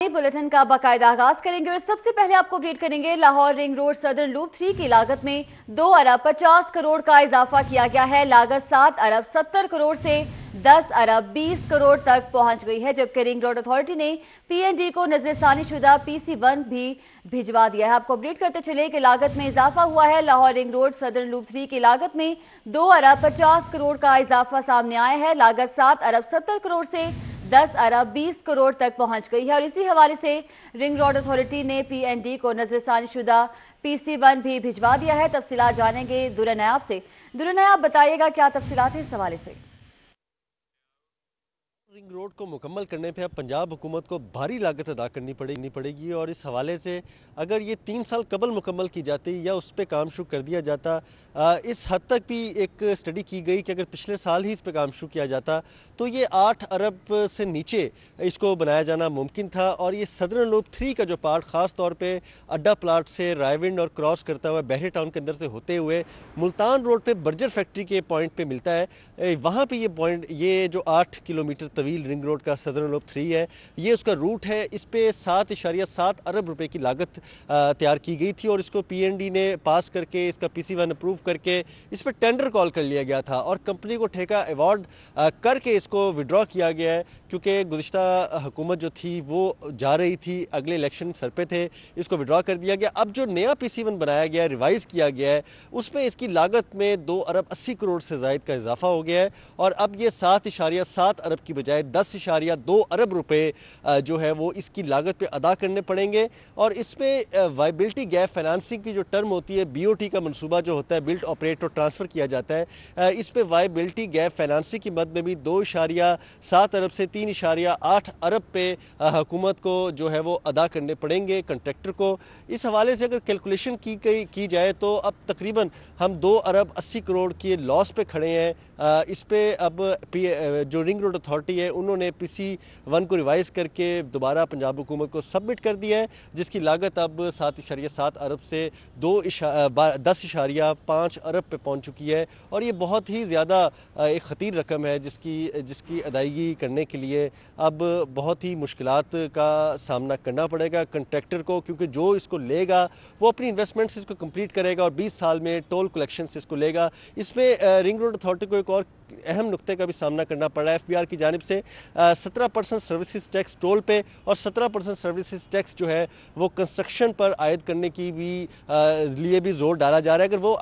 Bulletin का बाकायदा आगाज करेंगे और सबसे पहले आपको अपडेट करेंगे। Lahore ring road southern loop 3 की लागत में 2 अरब 50 करोड़ का इजाफा किया गया है। लागत 7 अरब 70 करोड़ से 10 अरब 20 करोड़ तक पहुंच गई है, जबकि रिंग रोड अथॉरिटी ने पीएनडी को नजरसानी शुदा PC1 भी भिजवा दिया है। आपको अपडेट करते चले कि लागत में इजाफा हुआ है। Lahore ring road southern loop 3 की लागत में 2 अरब 50 करोड़ का इजाफा सामने आया है। लागत 7 अरब 70 करोड़ से 10 अरब 20 करोड़ तक पहुंच गई है और इसी हवाले से रिंग रोड अथॉरिटी ने पीएनडी को नजरसानी शुदा PC1 भी भिजवा दिया है। तफसीलात जानेंगे दुर्रा नायाब से। दुर्रा नायाब, बताइएगा क्या तफसीलात है इस हवाले से। रिंग रोड को मुकम्मल करने पे अब पंजाब हुकूमत को भारी लागत अदा करनी पड़ेगी और इस हवाले से अगर ये 3 साल कबल मुकम्मल की जाती या उस पर काम शुरू कर दिया जाता, इस हद तक भी एक स्टडी की गई कि अगर पिछले साल ही इस पर काम शुरू किया जाता तो ये 8 अरब से नीचे इसको बनाया जाना मुमकिन था। और ये सदर्न लूप 3 का जो पार्ट ख़ास तौर पे अड्डा प्लाट से रायविंड और क्रॉस करता हुआ बहरे टाउन के अंदर से होते हुए मुल्तान रोड पे बर्जर फैक्ट्री के पॉइंट पे मिलता है, वहाँ पे ये जो 8 किलोमीटर तवील रिंग रोड का सदर्न लूप 3 है, ये उसका रूट है। इस पे 7.7 अरब रुपए की लागत तैयार की गई थी और इसको पीएनडी ने पास करके इसका PC1 अप्रूव करके इस पर टेंडर कॉल कर लिया गया था और कंपनी को ठेका अवार्ड करके इसको विड्रॉ किया गया है, क्योंकि गुज़िश्ता हुकूमत जो थी वो जा रही थी, अगले इलेक्शन सर पे थे, इसको विड्रॉ कर दिया गया। अब जो नया PC1 बनाया गया, रिवाइज़ किया गया है, उसमें इसकी लागत में 2 अरब 80 करोड़ से ज़ायद का इजाफा हो गया है और अब ये 7.7 अरब की बजाय 10.2 अरब रुपए जो है वो इसकी लागत पे अदा करने पड़ेंगे। और इसमें वाइबिलिटी गैप फाइनेंसिंग की जो टर्म होती है, BOT का मनसूबा जो होता है, बिल्ट ऑपरेट और ट्रांसफ़र किया जाता है, इस पर वाइबिलिटी गैप फाइनेंसिंग की मद में भी 2.7 अरब से 3.8 अरब पे हुकूमत को जो है वो अदा करने पड़ेंगे कंट्रैक्टर को। इस हवाले से अगर कैलकुलेशन की जाए तो अब तकरीबन हम 2 अरब 80 करोड़ के लॉस पे खड़े हैं। इस पे अब जो रिंग रोड अथॉरिटी है उन्होंने PC1 को रिवाइज़ करके दोबारा पंजाब हुकूमत को सबमिट कर दिया है, जिसकी लागत अब 7.7 अरब से 10.5 अरब पे पहुंच चुकी है और ये बहुत ही ज़्यादा एक ख़तीर रकम है जिसकी अदायगी करने के लिए अब बहुत ही मुश्किलात का सामना करना पड़ेगा कंट्रैक्टर को, क्योंकि जो इसको लेगा वो अपनी इन्वेस्टमेंट से इसको कंप्लीट करेगा और 20 साल में टोल कलेक्शन से इसको लेगा। इसमें रिंग रोड अथॉरिटी को एक और अहम नुक्ते का भी सामना करना पड़ रहा है। FBR की जानिब से 17% सर्विसेज टैक्स टोल पे और 17% सर्विसेज टैक्स जो है वो कंस्ट्रक्शन पर आयद करने की भी लिए भी जोर डाला जा रहा है। अगर वो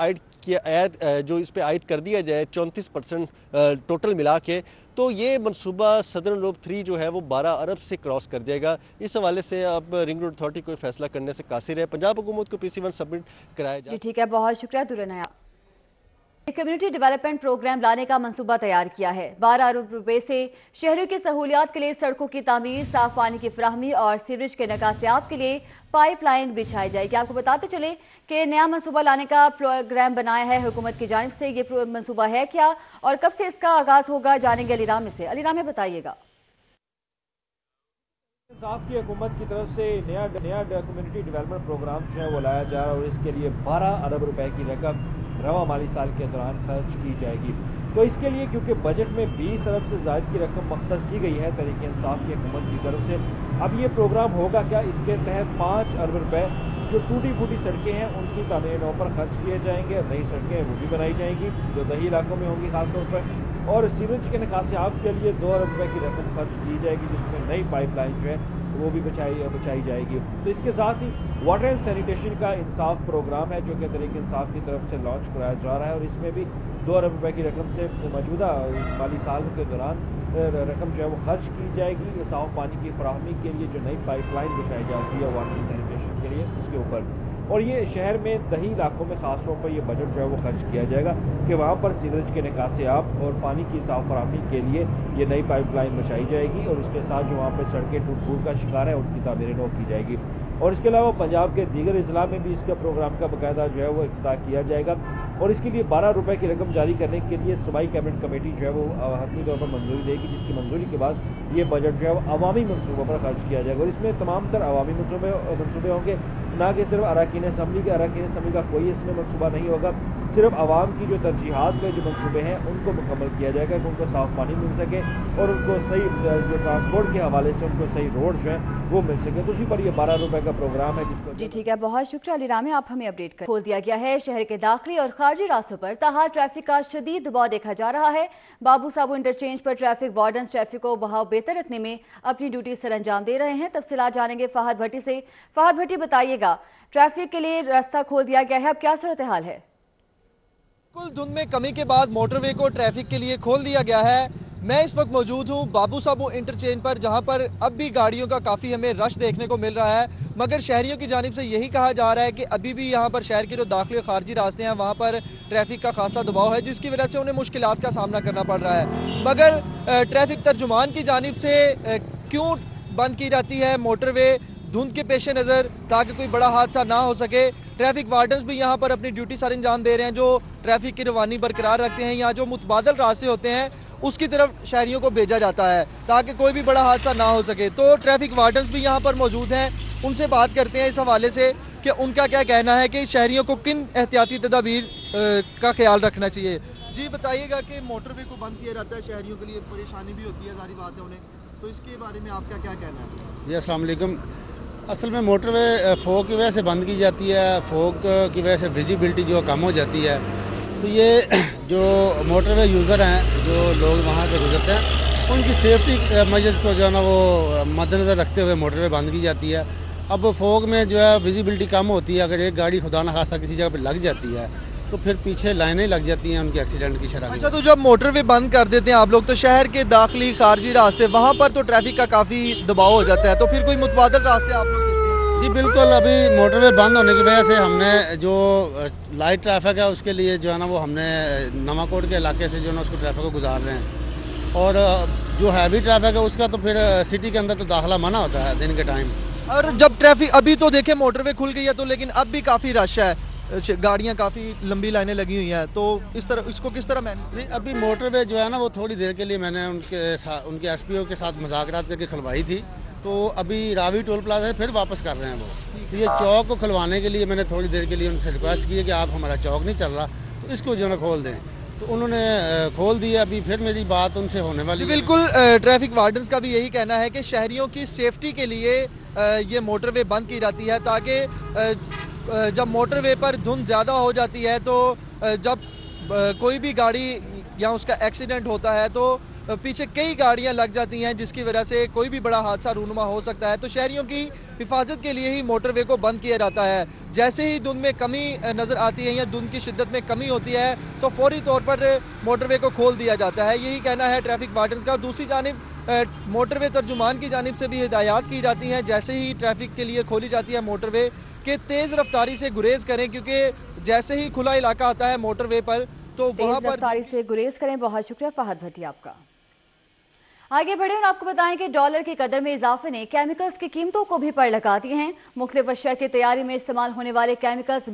जो इस पे आयद कर दिया जाए 34% टोटल मिला के, तो ये मनसूबा सदर्न लूप 3 जो है वो 12 अरब से क्रॉस कर जाएगा। इस हवाले से अब रिंग रोड अथॉरिटी कोई फैसला करने से कासिर है। पंजाब हुकूमत को PC1 सबमिट कराया जाए। ठीक है, बहुत शुक्रिया दुर्रा नायाब। कम्युनिटी डेवलपमेंट प्रोग्राम लाने का मंसूबा तैयार किया है। 12 अरब रुपए से शहरों की सहूलियात के लिए सड़कों की तामीर, साफ पानी की फराहमी और सीवरेज के निकासियाब के लिए पाइपलाइन बिछाई जाएगी। आपको बताते चले कि नया मंसूबा लाने का प्रोग्राम बनाया है हुकूमत की जानिब से। ये मंसूबा है क्या और कब से इसका आगाज होगा, जानेंगे अलीराम से। अलीराम में बताइएगा। इंसाफ की हुकूमत की तरफ से नया कम्युनिटी डेवलपमेंट प्रोग्राम जो है वो लाया जा रहा है और इसके लिए 12 अरब रुपए की रकम रवा माली साल के दौरान खर्च की जाएगी। तो इसके लिए क्योंकि बजट में 20 अरब से ज़ायद की रकम मख्तस की गई है तहरीक इंसाफ की हुकूमत की तरफ से, अब ये प्रोग्राम होगा क्या, इसके तहत 5 अरब रुपए जो टूटी फूटी सड़कें हैं उनकी तामीरों पर खर्च किए जाएंगे। नई सड़कें वो भी बनाई जाएंगी जो दही इलाकों में होंगी खासतौर पर, और सीवरेज के निकासियाब के लिए 2 अरब रुपए की रकम खर्च की जाएगी, जिसमें नई पाइपलाइन जो है वो भी बचाई जाएगी। तो इसके साथ ही वाटर एंड सैनिटेशन का इंसाफ प्रोग्राम है जो कि तहरीक इंसाफ की तरफ से लॉन्च कराया जा रहा है और इसमें भी 2 अरब रुपए की रकम से मौजूदा माली साल के दौरान रकम जो है वो खर्च की जाएगी साफ पानी की फराहमी के लिए, जो नई पाइपलाइन बिछाई जाती है वाटर एंड सैनिटेशन के लिए उसके ऊपर। और ये शहर में दही इलाकों में खास तौर पर ये बजट जो है वो खर्च किया जाएगा कि वहाँ पर सीवरेज के निकासियाब और पानी की साफ फराहमी के लिए ये नई पाइपलाइन बिछाई जाएगी और उसके साथ जो वहाँ पर सड़कें टूट फूट का शिकार है उनकी तामीरें नौ की जाएगी। और इसके अलावा पंजाब के दीगर अजला में भी इसका प्रोग्राम का बाकायदा जो है वो इफ्तिताह किया जाएगा और इसके लिए 12 रुपए की रकम जारी करने के लिए सूबाई कैबिनेट कमेटी जो है वो हतमी तौर पर मंजूरी देगी, जिसकी मंजूरी के बाद ये बजट जो है वो अवामी मनसूबों पर खर्च किया जाएगा और इसमें तमाम तर अवामी मनसूबे होंगे, ना कि सिर्फ अरकान असम्बली का कोई इसमें मनसूबा नहीं होगा। सिर्फ आवाम की जो तरजीहात के जो मनसूबे हैं उनको मुकम्मल किया जाएगा कि उनको साफ पानी मिल सके और उनको सही जो ट्रांसपोर्ट के हवाले से उनको सही रोड जो है वो मिल सके। तो उसी पर यह 12 रुपए का प्रोग्राम है जिसको जी ठीक है, बहुत शुक्रिया अली रामी, आप हमें अपडेट कर। खोल दिया गया है शहर के दाखिली और खारजी रास्तों पर ताहार ट्रैफिक का शदीद दबाव देखा जा रहा है। बाबू साबू इंटरचेंज पर ट्रैफिक वार्डन ट्रैफिक को बहाव बेहतर रखने में अपनी ड्यूटी सर अंजाम दे रहे हैं। तफसीलात जानेंगे फहद भट्टी से। फहद भट्टी, बताइएगा, ट्रैफिक के लिए रास्ता खोल दिया गया है, अब क्या सूरत हाल है? कुल धुंध में कमी के बाद मोटरवे को ट्रैफिक के लिए खोल दिया गया है। मैं इस वक्त मौजूद हूं बाबू साबू इंटरचेंज पर, जहां पर अब भी गाड़ियों का काफ़ी हमें रश देखने को मिल रहा है, मगर शहरियों की जानिब से यही कहा जा रहा है कि अभी भी यहां पर शहर के जो दाखिली और खारजी रास्ते हैं वहां पर ट्रैफिक का खासा दबाव है, जिसकी वजह से उन्हें मुश्किलात का सामना करना पड़ रहा है। मगर ट्रैफिक तर्जुमान की जानिब से क्यों बंद की जाती है मोटरवे धुंध के पेश नज़र, ताकि कोई बड़ा हादसा ना हो सके। ट्रैफिक वार्डन्स भी यहाँ पर अपनी ड्यूटी सर अंजाम दे रहे हैं, जो ट्रैफिक की रवानी बरकरार रखते हैं। यहाँ जो मुतबादल रास्ते होते हैं उसकी तरफ शहरियों को भेजा जाता है ताकि कोई भी बड़ा हादसा ना हो सके। तो ट्रैफिक वार्डन्स भी यहाँ पर मौजूद हैं, उनसे बात करते हैं इस हवाले से कि उनका क्या कहना है कि शहरियों को किन एहतियाती तदाबीर का ख्याल रखना चाहिए। जी बताइएगा कि मोटरवे को बंद किया जाता है, शहरियों के लिए परेशानी भी होती है, सारी बात है उन्हें, तो इसके बारे में आपका क्या कहना है? जी अस्सलाम वालेकुम। असल में मोटरवे फोग की वजह से बंद की जाती है, फोग की वजह से विजिबिलिटी जो कम हो जाती है। तो ये जो मोटरवे यूज़र हैं, जो लोग वहाँ से गुजरते हैं, उनकी सेफ्टी मेजर्स को जो है ना वो मद्देनज़र रखते हुए मोटरवे बंद की जाती है। अब फोग में जो है विजिबिलिटी कम होती है, अगर एक गाड़ी खुदा न खास्ता किसी जगह पर लग जाती है तो फिर पीछे लाइनें लग जाती हैं उनके एक्सीडेंट की शरह। अच्छा, तो जब मोटरवे बंद कर देते हैं आप लोग, तो शहर के दाखिली खारजी रास्ते वहाँ पर तो ट्रैफिक का काफ़ी दबाव हो जाता है, तो फिर कोई मुतबादल रास्ते आप लोग देते हैं? जी बिल्कुल, अभी मोटरवे बंद होने की वजह से हमने जो लाइट ट्रैफिक है उसके लिए जो है ना वो हमने नवाकोट के इलाके से जो है ना उसको ट्रैफिक को गुजार रहे हैं, और जो हैवी ट्रैफिक है उसका तो फिर सिटी के अंदर तो दाखिला मना होता है दिन के टाइम। और जब ट्रैफिक अभी तो देखें मोटरवे खुल गई है तो, लेकिन अब भी काफ़ी रश है, गाड़ियाँ काफ़ी लंबी लाइनें लगी हुई हैं, तो इस तरह इसको किस तरह मैनेज? नहीं, अभी मोटरवे जो है ना वो थोड़ी देर के लिए मैंने उनके एसपीओ के साथ मुज़ाकरात करके खुलवाई थी, तो अभी रावी टोल प्लाजा से फिर वापस कर रहे हैं वो। तो ये चौक को खुलवाने के लिए मैंने थोड़ी देर के लिए उनसे रिक्वेस्ट की है कि आप हमारा चौक नहीं चल रहा तो इसको जो है खोल दें, तो उन्होंने खोल दिया। अभी फिर मेरी बात उनसे होने वाली है। बिल्कुल, ट्रैफिक वार्डन्स का भी यही कहना है कि शहरियों की सेफ्टी के लिए ये मोटरवे बंद की जाती है, ताकि जब मोटरवे पर धुंध ज़्यादा हो जाती है तो जब कोई भी गाड़ी या उसका एक्सीडेंट होता है तो पीछे कई गाड़ियां लग जाती हैं, जिसकी वजह से कोई भी बड़ा हादसा रूनुमा हो सकता है। तो शहरियों की हिफाजत के लिए ही मोटरवे को बंद किया जाता है। जैसे ही धुंध में कमी नज़र आती है या धुंध की शिद्दत में कमी होती है तो फौरी तौर पर मोटरवे को खोल दिया जाता है, यही कहना है ट्रैफिक वार्डन्स का। दूसरी जानिब मोटरवे तर्जुमान की जानिब से भी हिदायत की जाती हैं, जैसे ही ट्रैफिक के लिए खोली जाती है मोटरवे, कि तेज़ रफ्तारी से गुरेज करें, क्योंकि जैसे ही खुला इलाका आता है मोटरवे पर तो वहाँ पर रफ्तारी से गुरेज करें। बहुत शुक्रिया फहद भट्टी आपका। आगे बढ़े और आपको बताएं कि डॉलर की कदर में इजाफे ने केमिकल्स की कीमतों को भी पड़ लगा दी हैं। मुख्तलिफ अशिया की तैयारी में इस्तेमाल होने वाले केमिकल्स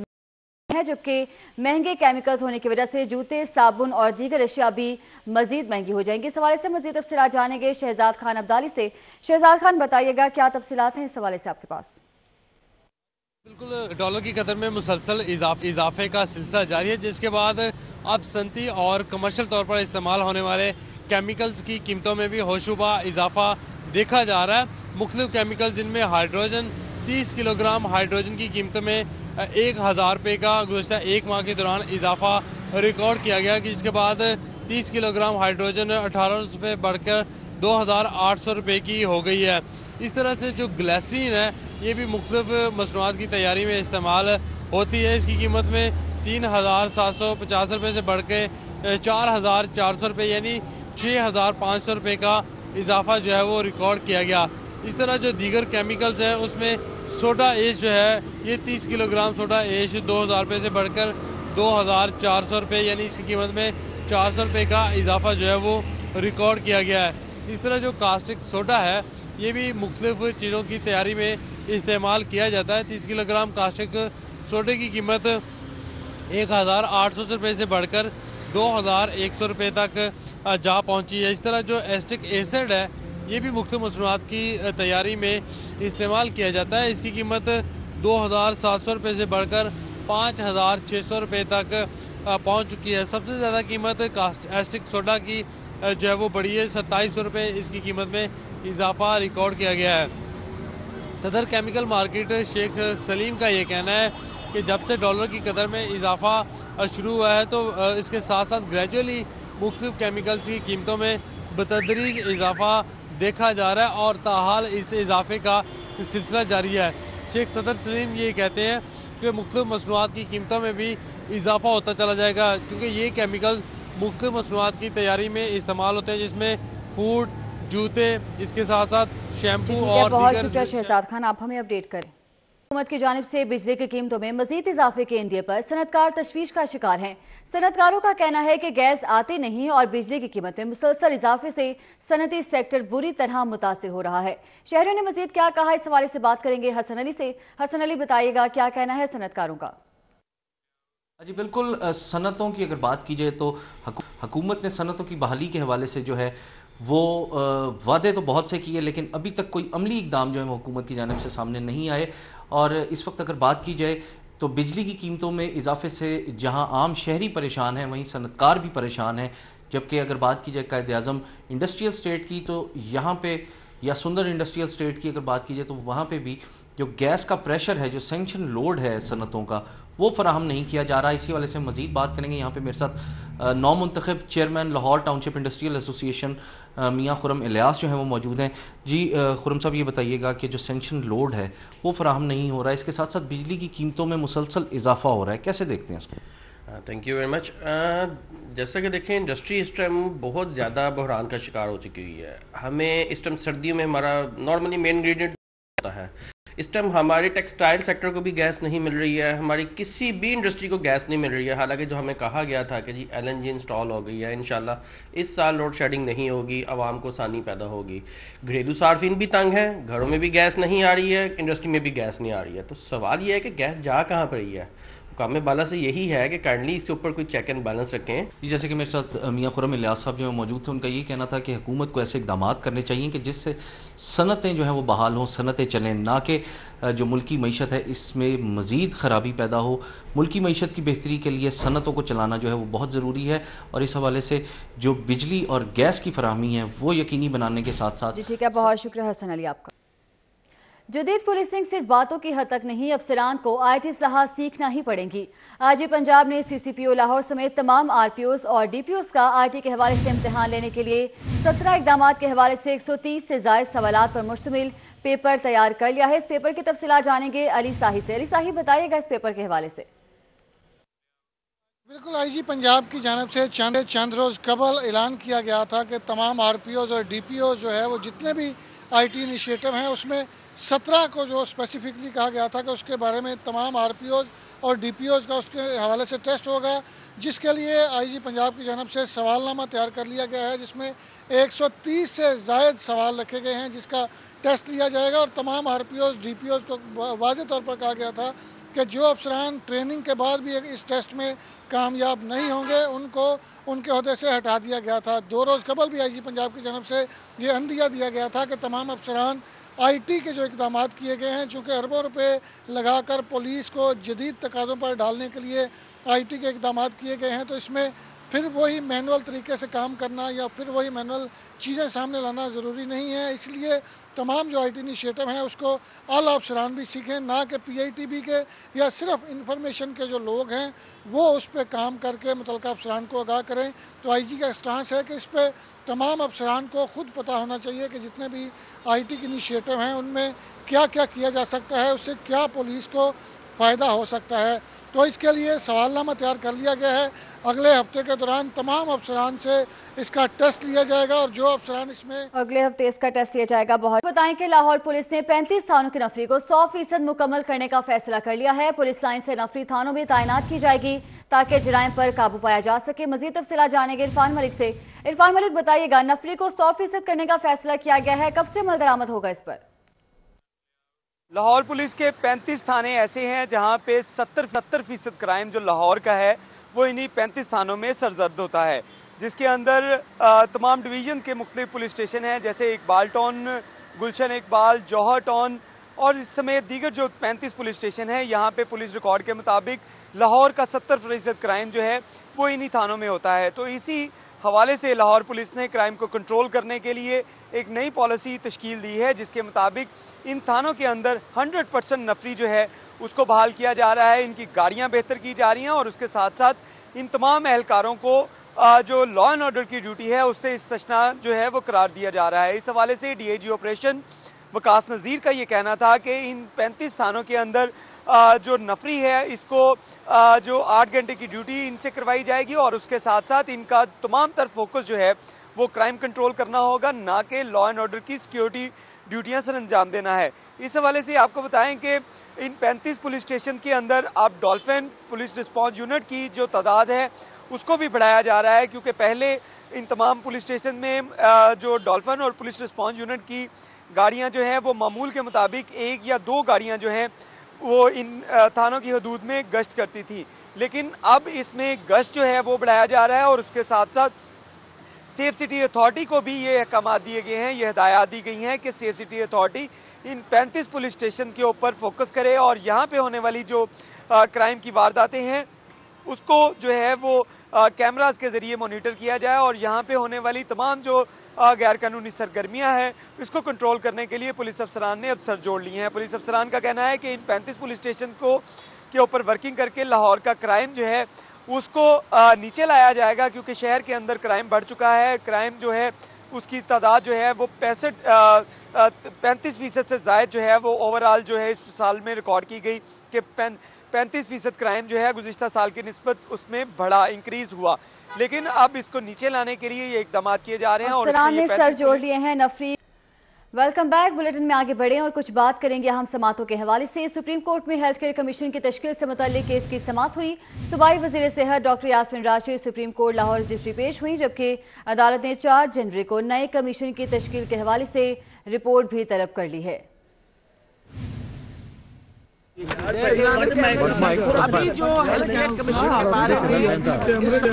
हैं, जबकि महंगे केमिकल्स होने की वजह से जूते, साबुन और दीगर अशिया भी मजीद महंगी हो जाएंगी। इस हवाले से मजीद तफसीलात जानेंगे शहजाद खान अब्दाली से। शहजाद खान, बताइएगा क्या तफसीलात हैं इस हवाले से आपके पास? बिल्कुल, डॉलर की कदर में मुसलसल इजाफे का सिलसिला जारी है, जिसके बाद अब सनती और कमर्शियल तौर पर इस्तेमाल होने वाले केमिकल्स की कीमतों में भी होशुबा इजाफा देखा जा रहा है। मुख्तलिफ केमिकल जिनमें हाइड्रोजन, 30 किलोग्राम हाइड्रोजन की कीमतों में 1000 रुपये का गुज़श्ता एक माह के दौरान इजाफा रिकॉर्ड किया गया, कि जिसके बाद 30 किलोग्राम हाइड्रोजन 1800 रुपये बढ़कर 2800 रुपये की हो गई है। इस तरह से जो ग्लिसरीन है ये भी मुख्तलिफ मसनूआत की तैयारी में इस्तेमाल होती है। इसकी कीमत में 3750 रुपये से बढ़ के 4400 रुपये यानी 6500 रुपये का इजाफा जो है वो रिकॉर्ड किया गया। इस तरह जो दीगर केमिकल्स हैं उसमें सोडा एश जो है ये 30 किलोग्राम सोडा एश 2000 रुपये से बढ़कर 2400 रुपये यानी इसकी कीमत में 400 रुपये का इजाफा जो है वो रिकॉर्ड किया गया है। इस तरह जो कास्टिक सोडा है ये भी मुख्तलिफ चीज़ों की तैयारी में इस्तेमाल किया जाता है। 30 किलोग्राम कास्टिक सोडे की कीमत 1800 रुपये से बढ़कर 2100 रुपये तक जा पहुंची है। इस तरह जो एस्टिक एसिड है ये भी मुख्तलिफ मसनूआत की तैयारी में इस्तेमाल किया जाता है। इसकी कीमत 2700 रुपये से बढ़कर 5600 रुपये तक पहुंच चुकी है। सबसे ज़्यादा कीमत एस्टिक सोडा की जो है वो बढ़ी है, 2700 रुपये इसकी कीमत में इजाफा रिकॉर्ड किया गया है। सदर केमिकल मार्केट शेख सलीम का ये कहना है कि जब से डॉलर की कदर में इजाफा शुरू हुआ है तो इसके साथ साथ ग्रेजुअली मुख्तलिफ केमिकल्स की कीमतों में बतदरीज इजाफा देखा जा रहा है और ताहाल इस इजाफे का सिलसिला जारी है। शेख सदर सलीम ये कहते हैं कि मुख्तलिफ मसनूआत की कीमतों में भी इजाफा होता चला जाएगा, क्योंकि ये केमिकल मुख्तलिफ मसनूआत की तैयारी में इस्तेमाल होते हैं, जिसमें फूड, जूते, इसके साथ साथ शैम्पू और बहुत शुक्रिया शहजाद खान, आप हमें अपडेट करें। हुकूमत की जानिब से बिजली की कीमतों में मजीद इजाफे के इंदिए पर सनतकार तशवीश का शिकार हैं। सनतकारों का कहना है कि गैस आती नहीं और बिजली की कीमत में मुसलसल इजाफे से सनती सेक्टर बुरी तरह मुतासिर हो रहा है। शहरियों ने मजीद क्या कहा, इस हवाले से बात करेंगे हसन अली से। हसन अली, बताइएगा क्या कहना है सनतकारों का? जी बिल्कुल, सनतों की अगर बात की जाए तो हुकूमत ने सनतों की बहाली के हवाले से जो है वो वादे तो बहुत से किए, लेकिन अभी तक कोई अमली इकदाम जो है वो हुकूमत की जानिब से सामने नहीं आए। और इस वक्त अगर बात की जाए तो बिजली की कीमतों में इजाफे से जहां आम शहरी परेशान हैं वहीं सनतकार भी परेशान हैं। जबकि अगर बात की जाए कायद आज़म इंडस्ट्रियल स्टेट की तो यहाँ पे, या सुंदर इंडस्ट्रियल स्टेट की अगर बात की जाए तो वहाँ पे भी जो गैस का प्रेशर है, जो सेंक्शन लोड है सनतों का, वो फराहम नहीं किया जा रहा। इसी वाले से मज़ीद बात करेंगे। यहाँ पे मेरे साथ नौमुंतखब chairman Lahore township industrial association Mian Khurram Ilyas जो है वो मौजूद हैं। जी खुरम साहब, ये बताइएगा कि जो सेंक्शन लोड है वो फराहम नहीं हो रहा है, इसके साथ साथ बिजली की कीमतों में मुसलसल इजाफा हो रहा है, कैसे देखते हैं इसको? Thank you very much. जैसा कि देखें, इंडस्ट्री इस टाइम बहुत ज़्यादा बहरान का शिकार हो चुकी हुई है। हमें इस टाइम सर्दियों में हमारा नॉर्मली मेन इंग्रेडिएंट होता है, इस टाइम हमारे टेक्सटाइल सेक्टर को भी गैस नहीं मिल रही है, हमारी किसी भी इंडस्ट्री को गैस नहीं मिल रही है। हालांकि जो हमें कहा गया था कि जी LNG इंस्टॉल हो गई है, इंशाल्लाह इस साल लोड शेडिंग नहीं होगी, आवाम को आसानी पैदा होगी। घरेलू सार्फिन भी तंग है, घरों में भी गैस नहीं आ रही है, इंडस्ट्री में भी गैस नहीं आ रही है। तो सवाल यह है कि गैस जा कहाँ पर रही है? काम बाला से यही है कि काइंडली इसके ऊपर कोई चेक एंड बैलेंस रखें। जैसे कि मेरे साथ मियाँ खुरम इलियास साहब जो मौजूद थे, उनका ये कहना था कि हुकूमत को ऐसे इकदाम करने चाहिए कि जिससे सनतें जो हैं वो बहाल हों, सनतें चलें, ना कि जो मुल्की मईशत है इसमें मज़ीद ख़राबी पैदा हो। मुल्की मईशत की बेहतरी के लिए सनतों को चलाना जो है वो बहुत ज़रूरी है, और इस हवाले से जो बिजली और गैस की फराहमी है वो यकीनी बनाने के साथ साथ। ठीक है, बहुत शुक्रिया हसन अली आपका। जदीद पुलिसिंग सिर्फ बातों की हद तक नहीं, अफसरान को IT इस्लाहात सीखना ही पड़ेंगी। आज पंजाब ने CCPO लाहौर समेत तमाम RPOs और DPOs का IT के हवाले से इम्तिहान लेने के लिए 17 इकदाम के हवाले से 130 से ज़ायद सवालात पर मुश्तमिल पेपर तैयार कर लिया है। इस पेपर की तफसीलात जानेंगे अली साही से। अली साही, बताइएगा इस पेपर के हवाले से। बिल्कुल, IG पंजाब की जानिब से चंद रोज़ कबल ऐलान किया गया था कि तमाम RPOs और DPOs जो है वो जितने भी IT इनिशिएटिव हैं उसमें 17 को जो स्पेसिफिकली कहा गया था कि उसके बारे में तमाम RPOs और DPOs का उसके हवाले से टेस्ट होगा, जिसके लिए IG पंजाब की जानिब से सवालनामा तैयार कर लिया गया है, जिसमें 130 से ज़ायद सवाल रखे गए हैं जिसका टेस्ट लिया जाएगा। और तमाम RPOs DPOs को वाज़ेह तौर पर कहा गया था कि जो अफसरान ट्रेनिंग के बाद भी इस टेस्ट में कामयाब नहीं होंगे उनको उनके ओहदे से हटा दिया गया था। 2 रोज़ कबल भी IG पंजाब की जानिब से ये अंदिया दिया गया था कि तमाम अफसरान IT के जो इकदाम किए गए हैं, चूँकि अरबों रुपए लगाकर पुलिस को जदीद तकाज़ों पर डालने के लिए IT के इकदाम किए गए हैं, तो इसमें फिर वही मैनुअल तरीके से काम करना या फिर वही मैनुअल चीज़ें सामने लाना ज़रूरी नहीं है। इसलिए तमाम जो IT इनिशिएटिव हैं उसको आला अफसरान भी सीखें, ना कि PITB के या सिर्फ इंफॉर्मेशन के जो लोग हैं वो उस पर काम करके मुतलका अफसरान को आगाह करें। तो IG का स्टांस है कि इस पर तमाम अफसरान को ख़ुद पता होना चाहिए कि जितने भी IT के इनिशिएटिव हैं उनमें क्या क्या किया जा सकता है, उससे क्या पुलिस को फ़ायदा हो सकता है। तो इसके लिए सवालनामा तैयार कर लिया गया है। अगले हफ्ते के दौरान तमाम अफसरान से इसका टेस्ट लिया जाएगा और जो अफसरान इसमें अगले हफ्ते इसका टेस्ट लिया जाएगा। बहुत बताएं कि लाहौर पुलिस ने 35 थानों की नफरी को 100% मुकम्मल करने का फैसला कर लिया है। पुलिस लाइन से नफरी थानों में तैनात की जाएगी ताकि जराइम पर काबू पाया जा सके। मजीद तफसीलात जानेंगे इरफान मलिक से। इरफान मलिक, बताइएगा नफरी को 100% करने का फैसला किया गया है, कब से अमल दरामद होगा इस पर? लाहौर पुलिस के 35 थाने ऐसे हैं जहां पे 70% क्राइम जो लाहौर का है वो इन्हीं 35 थानों में सरजद होता है, जिसके अंदर तमाम डिवीजन के मुख्तलिफ पुलिस स्टेशन हैं, जैसे इकबाल टाउन, गुलशन इकबाल, जौहर टाउन और इस समेत दीगर जो 35 पुलिस स्टेशन हैं। यहाँ पे पुलिस रिकॉर्ड के मुताबिक लाहौर का 70% क्राइम जो है वो इन्हीं थानों में होता है। तो इसी हवाले से लाहौर पुलिस ने क्राइम को कंट्रोल करने के लिए एक नई पॉलिसी तश्कील दी है, जिसके मुताबिक इन थानों के अंदर 100% नफरी जो है उसको बहाल किया जा रहा है। इनकी गाड़ियाँ बेहतर की जा रही हैं और उसके साथ साथ इन तमाम एहलकारों को जो लॉ एंड ऑर्डर की ड्यूटी है उससे इस्तिस्ना जो है वो करार दिया जा रहा है। इस हवाले से DIG ऑपरेशन वकास नज़ीर का ये कहना था कि इन 35 थानों के अंदर जो नफरी है इसको जो 8 घंटे की ड्यूटी इनसे करवाई जाएगी और उसके साथ साथ इनका तमाम तर फोकस जो है वो क्राइम कंट्रोल करना होगा, ना कि लॉ एंड ऑर्डर की सिक्योरिटी ड्यूटियां सर अंजाम देना है। इस हवाले से आपको बताएं कि इन 35 पुलिस स्टेशन के अंदर अब डॉल्फिन पुलिस रिस्पॉन्स यूनिट की जो तादाद है उसको भी बढ़ाया जा रहा है, क्योंकि पहले इन तमाम पुलिस स्टेशन में जो डॉल्फिन और पुलिस रिस्पॉन्स यूनिट की गाड़ियां जो हैं वो मामूल के मुताबिक 1 या 2 गाड़ियां जो हैं वो इन थानों की हदूद में गश्त करती थी, लेकिन अब इसमें गश्त जो है वो बढ़ाया जा रहा है और उसके साथ साथ सेफ सिटी अथॉरिटी को भी ये अहकाम दिए गए हैं, ये हिदायत दी गई हैं कि safe city authority in 35 police station के ऊपर फोकस करे और यहाँ पे होने वाली जो क्राइम की वारदातें हैं उसको जो है वो कैमरास के ज़रिए मॉनिटर किया जाए और यहाँ पे होने वाली तमाम जो गैर कानूनी सरगर्मियाँ हैं इसको कंट्रोल करने के लिए पुलिस अफसरान ने अब सर जोड़ लिए हैं। पुलिस अफसरान का कहना है कि इन 35 पुलिस स्टेशन को के ऊपर वर्किंग करके लाहौर का क्राइम जो है उसको नीचे लाया जाएगा, क्योंकि शहर के अंदर क्राइम बढ़ चुका है। क्राइम जो है उसकी तादाद जो है वो 35% से ज़ायद जो है वो ओवरऑल जो है इस साल में रिकॉर्ड की गई कि 35% क्राइम जो है गुज़िश्ता साल की निस्बत उसमें बड़ा इंक्रीज हुआ, लेकिन अब इसको नीचे लाने के लिए ये इकदाम किए जा रहे हैं और सर जोड़ लिए हैं नफरी। Welcome back. बुलेटिन में आगे बढ़े और कुछ बात करेंगे अहम समातों के हवाले से। सुप्रीम कोर्ट में हेल्थ केयर कमीशन की तश्कील से मुताल्लिक केस की समात हुई। सूबाई वज़ीर सेहत doctor Yasmin Rashid supreme court Lahore registry पेश हुई, जबकि अदालत ने 4 जनवरी को नए कमीशन की तश्कील के हवाले से रिपोर्ट भी तलब कर ली है। अभी जो हेल्थ केयर कमीशन के बारे में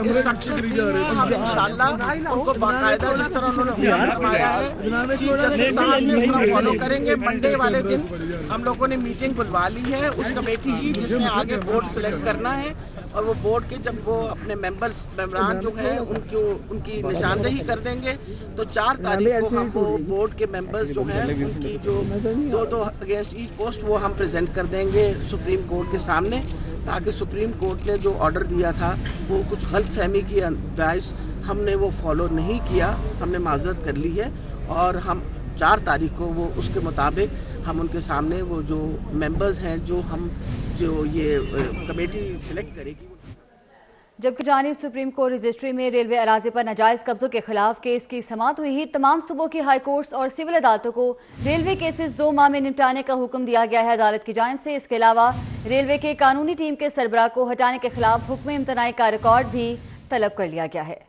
इंस्ट्रक्शंस दी हैं, हम इंशाल्लाह उनको बाकायदा जिस तरह उन्होंने फरमाया है चीफ जस्टिस साहब ने उसका फॉलो करेंगे। मंडे वाले दिन हम लोगों ने मीटिंग बुलवा ली है उस कमेटी की, जिसमें आगे बोर्ड सिलेक्ट करना है और वो बोर्ड के जब वो अपने मेंबरान जो है उनकी निशानदेही कर देंगे तो 4 तारीख को हम वो बोर्ड के मेंबर्स जो हैं उनकी जो 2 अगेंस्ट ईच पोस्ट वो हम प्रेजेंट कर देंगे सुप्रीम कोर्ट के सामने, ताकि सुप्रीम कोर्ट ने जो ऑर्डर दिया था वो कुछ गलत फहमी की बायस हमने वो फॉलो नहीं किया, हमने माजरत कर ली है और हम 4 तारीख को वो उसके मुताबिक हम उनके सामने वो जो मेंबर्स हैं जो ये कमेटी सिलेक्ट करेगी। जबकि जानिब सुप्रीम कोर्ट रजिस्ट्री में रेलवे अराज़ी पर नाजायज़ कब्जों के खिलाफ केस की समात हुई ही। तमाम सूबों की हाई कोर्ट्स और सिविल अदालतों को रेलवे केसेस 2 माह में निपटाने का हुक्म दिया गया है अदालत की जानिब से। इसके अलावा रेलवे के कानूनी टीम के सरबराह को हटाने के खिलाफ हुक्म इम्तनाई का रिकॉर्ड भी तलब कर लिया गया है।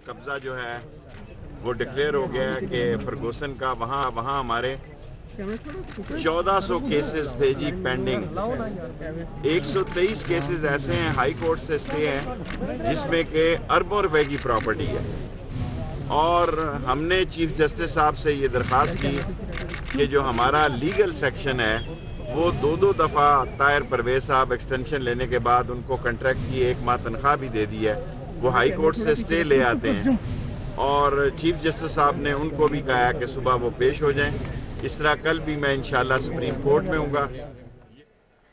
कब्जा जो है वो डिक्लेयर हो गया है कि फर्गूसन का वहाँ हमारे 1400 केसेस थे जी पेंडिंग। 123 केसेस ऐसे हैं हाई कोर्ट से स्टे हैं जिसमें के अरबों रुपए की प्रॉपर्टी है और हमने चीफ जस्टिस साहब से ये दरख्वास्त की कि जो हमारा लीगल सेक्शन है वो 2 दफ़ा ताहिर परवेज साहब एक्सटेंशन लेने के बाद उनको कॉन्ट्रैक्ट की 1 माह तनख्वाह भी दे दी है, वो हाई कोर्ट से स्टे ले आते हैं और चीफ जस्टिस साहब ने उनको भी कहा कि सुबह वो पेश हो जाएं। इस तरह कल भी मैं इंशाल्लाह सुप्रीम कोर्ट में हूँगा।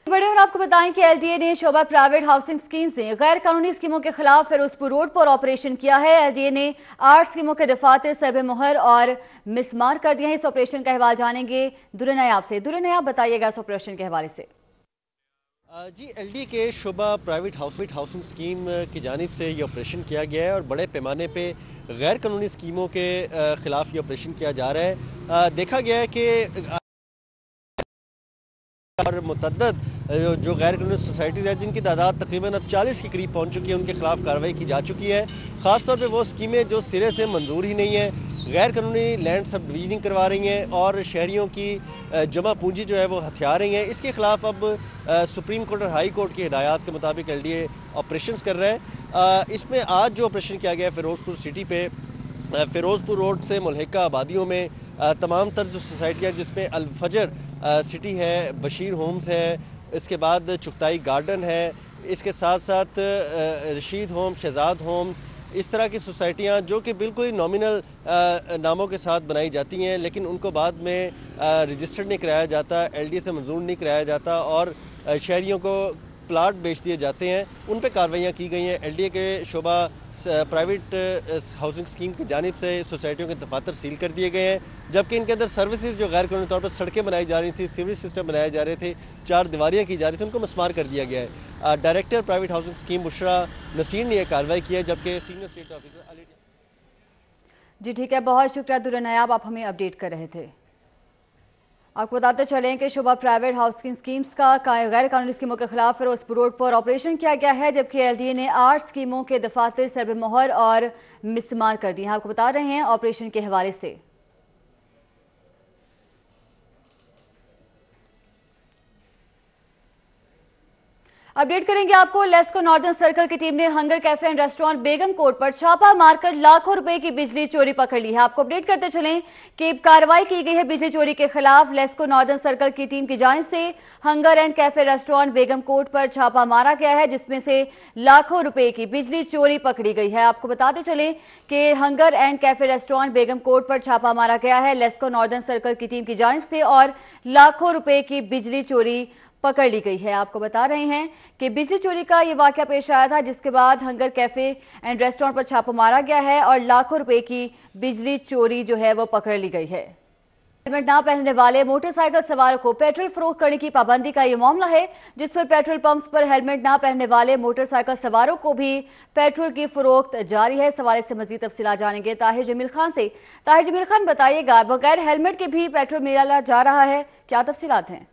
बड़े और आपको बताएं कि LDA ने शोबा प्राइवेट हाउसिंग स्कीम से गैर कानूनी स्कीमों के खिलाफ फिरोजपुर रोड पर ऑपरेशन किया है। LDA ने 8 स्कीमों के दफातर सरबे मोहर और मिसमार कर दिए हैं। इस ऑपरेशन का अहवाल जानेंगे दुर्र नयाब से। दुर्र नयाब, बताइएगा इस ऑपरेशन के हवाले से। जी, LDA के शोबा प्राइवेट हाउसिंग स्कीम की जानिब से ये ऑपरेशन किया गया है और बड़े पैमाने पे गैर कानूनी स्कीमों के ख़िलाफ़ ये ऑपरेशन किया जा रहा है। देखा गया है कि और मुतअद्दिद जो गैर कानूनी सोसाइटीज़ हैं जिनकी तादाद तकरीबन अब 40 के करीब पहुंच चुकी है, उनके खिलाफ कार्रवाई की जा चुकी है। ख़ासतौर पे वो स्कीमें जो सिरे से मंजूर ही नहीं है, गैर कानूनी लैंड सब डिविजनिंग करवा रही हैं और शहरियों की जमा पूंजी जो है वो हथिया रही हैं, इसके खिलाफ अब सुप्रीम कोर्ट और हाई कोर्ट की हिदायत के मुताबिक LDA ऑपरेशन कर रहा है। इसमें आज जो ऑपरेशन किया गया है फिरोजपुर सिटी पे, फिरोजपुर रोड से मुल्हिका आबादियों में तमाम तर जो सोसाइटियाँ जिसमें अल-फजर सिटी है, बशीर होम्स है, इसके बाद चुगताई गार्डन है, इसके साथ साथ रशीद होम, शहजाद होम, इस तरह की सोसाइटियाँ जो कि बिल्कुल ही नॉमिनल नामों के साथ बनाई जाती हैं, लेकिन उनको बाद में रजिस्टर्ड नहीं कराया जाता, LDA से मंजूर नहीं कराया जाता और शहरियों को प्लाट बेच दिए जाते हैं। उन पर कार्रवाइयाँ की गई हैं। LDA के शोबा प्राइवेट हाउसिंग स्कीम की जानिब से सोसाइटियों के दफातर सील कर दिए गए हैं, जबकि इनके अंदर सर्विसेज जो गैर कानूनी तौर पर सड़कें बनाई जा रही थी, सीवरेज सिस्टम बनाए जा रहे थे, 4 दीवारियाँ की जा रही थी, उनको मस्मार कर दिया गया है। Director private housing scheme Bushra Naseer ने यह कार्रवाई की है, जबकि सीनियर स्टेट ऑफिसर जी ठीक है, बहुत शुक्रिया दुर्र नायाब, आप हमें अपडेट कर रहे थे। आपको बताते चलें कि शोबा प्राइवेट हाउसिंग स्कीम्स का गैर कानूनी स्कीमों के खिलाफ फिरोजपुर रोड पर ऑपरेशन किया गया है, जबकि LDA ने 8 स्कीमों के दफातर सरबमोहर और मिसमार कर दिए हैं। आपको बता रहे हैं ऑपरेशन के हवाले से। अपडेट करेंगे आपको। लेस्को नॉर्दर्न सर्कल की टीम ने hunger cafe and restaurant Begum court पर छापा मारकर लाखों रुपए की बिजली चोरी पकड़ ली है। आपको अपडेट करते चलें कि कार्रवाई की गई है बिजली चोरी के खिलाफ। लेस्को नॉर्दर्न सर्कल की टीम की जानिब से hunger and cafe restaurant Begum court पर छापा मारा गया है, जिसमें से लाखों रुपए की बिजली चोरी पकड़ी गई है। आपको बताते चलें कि hunger and cafe restaurant Begum court पर छापा मारा गया है लेस्को नॉर्दर्न सर्कल की टीम की जानिब से और लाखों रुपए की बिजली चोरी पकड़ ली गई है। आपको बता रहे हैं कि बिजली चोरी का ये वाकया पेश आया था, जिसके बाद हंगर कैफे एंड रेस्टोरेंट पर छापा मारा गया है और लाखों रुपए की बिजली चोरी जो है वो पकड़ ली गई है। हेलमेट ना पहनने वाले मोटरसाइकिल सवारों को पेट्रोल फरोख्त करने की पाबंदी का ये मामला है, जिस पर पेट्रोल पंप्स पर हेलमेट ना पहनने वाले मोटरसाइकिल सवारों को भी पेट्रोल की फरोख्त जारी है। सवाल से मजीद तफसीलात जानेंगे ताहिर जमील खान से। ताहिर जमील खान, बताइएगा, बगैर हेलमेट के भी पेट्रोल मिला जा रहा है, क्या तफसीलात हैं?